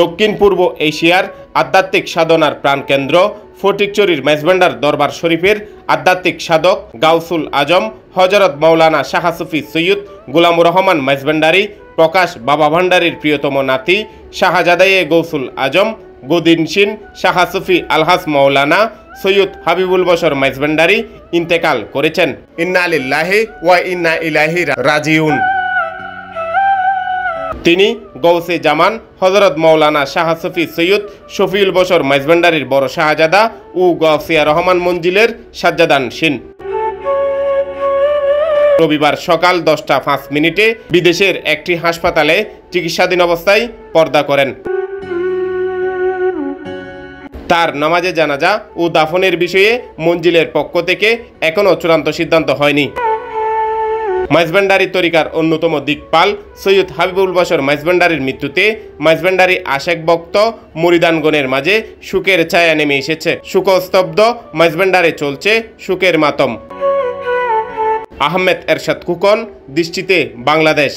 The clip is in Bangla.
দক্ষিণ পূর্ব এশিয়ার আধ্যাত্মিক সাধনার প্রাণকেন্দ্র ফটিকছড়ির মেজবান্ডার দরবার শরীফের আধ্যাত্মিক সাধক গাউসুল আজম হজরত মাওলানা শাহ সুফি সৈয়দ গোলামুর রহমান মেজবান্ডারি প্রকাশ বাবা ভান্ডারীর প্রিয়তম নাতি শাহজাদায়ে গৌসুল আজম গদিনশিন শাহ সুফি আলহাস মাওলানা সৈয়দ হাবিবুল বশর মেজবান্ডারি ইন্তেকাল করেছেন। ইন্না লিল্লাহি ওয়া ইন্না ইলাইহি রাজিউন। তিনি গৌসে জামান হজরত মাওলানা শাহ সুফি সৈয়দ শফিউল বশর মেজবান্ডারির বড় শাহজাদা ও গৌসিয়া রহমান মঞ্জিলের সাজ্জাদানশিন। রবিবার সকাল 10:05 বিদেশের একটি হাসপাতালে চিকিৎসাধীন অবস্থায় পর্দা করেন। তার নামাজে জানাজা ও দাফনের বিষয়ে মঞ্জিলের পক্ষ থেকে এখনও চূড়ান্ত সিদ্ধান্ত হয়নি। মেজবান্ডারি তরিকার অন্যতম দিকপাল সৈয়দ হাবিবুল বশর মেজবান্ডারির মৃত্যুতে মেজবান্ডারি আশেক ভক্ত মুরিদানগণের মাঝে শোকের ছায়া নেমে এসেছে। শোকস্তব্ধ মেজবান্ডারে চলছে শোকের মাতম। আহমেদ এরশাদ খোকন, দৃষ্টিতে বাংলাদেশ।